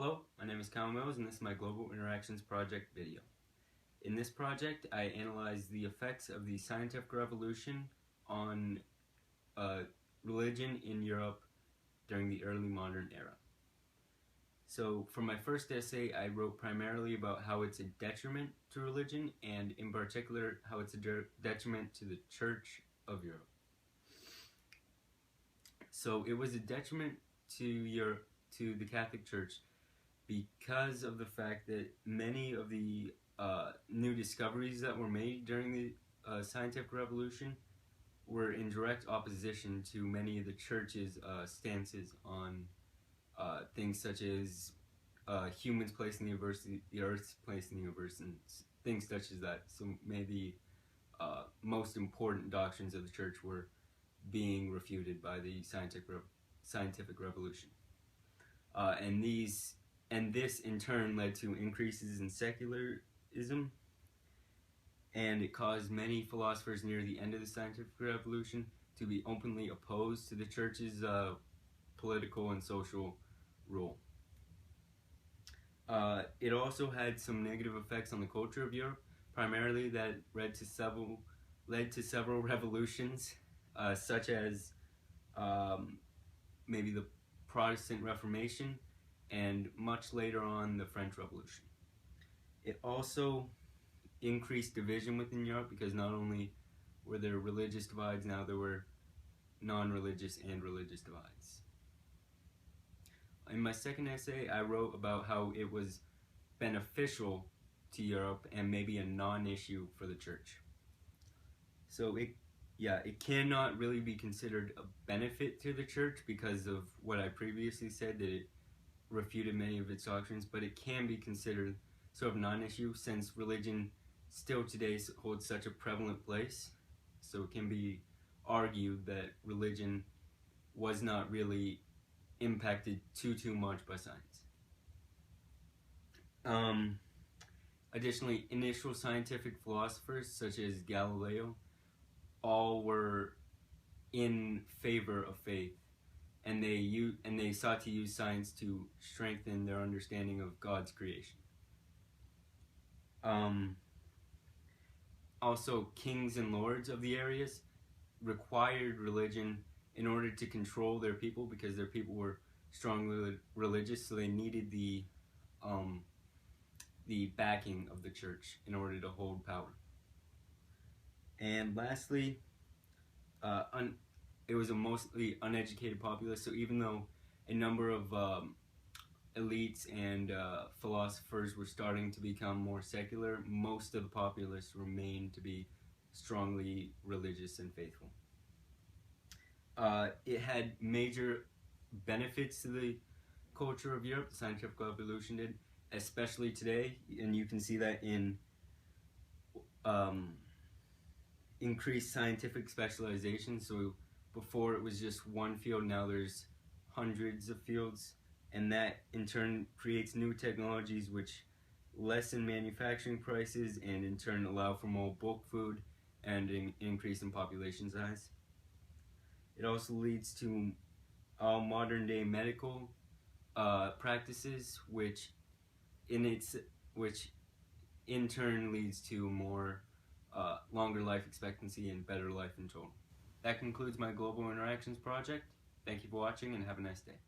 Hello, my name is Kyle Mills and this is my Global Interactions Project video. In this project, I analyze the effects of the scientific revolution on religion in Europe during the early modern era. So for my first essay, I wrote primarily about how it's a detriment to religion, and in particular, how it's a detriment to the Church of Europe. So it was a detriment to the Catholic Church because of the fact that many of the new discoveries that were made during the scientific revolution were in direct opposition to many of the church's stances on things such as humans' place in the universe, the Earth's place in the universe, and things such as that. So many of the most important doctrines of the church were being refuted by the scientific revolution. And this in turn led to increases in secularism, and it caused many philosophers near the end of the scientific revolution to be openly opposed to the church's political and social rule. It also had some negative effects on the culture of Europe, primarily that led to several revolutions, such as maybe the Protestant Reformation, and much later on the French Revolution. It also increased division within Europe because not only were there religious divides, now there were non-religious and religious divides. In my second essay, I wrote about how it was beneficial to Europe and maybe a non-issue for the church. So it cannot really be considered a benefit to the church because of what I previously said, that it refuted many of its doctrines, but it can be considered sort of non-issue since religion still today holds such a prevalent place. So it can be argued that religion was not really impacted too much by science. Additionally, initial scientific philosophers such as Galileo all were in favor of faith, and they sought to use science to strengthen their understanding of God's creation. Also, kings and lords of the areas required religion in order to control their people because their people were strongly religious, so they needed the backing of the church in order to hold power. And lastly, it was a mostly uneducated populace, so even though a number of elites and philosophers were starting to become more secular, most of the populace remained to be strongly religious and faithful. It had major benefits to the culture of Europe, the scientific revolution did, especially today, and you can see that in increased scientific specialization. So before it was just one field, now there's hundreds of fields, and that in turn creates new technologies which lessen manufacturing prices and in turn allow for more bulk food and an increase in population size. It also leads to modern day medical practices, which in turn leads to more longer life expectancy and better life in total. That concludes my Global Interactions project. Thank you for watching and have a nice day.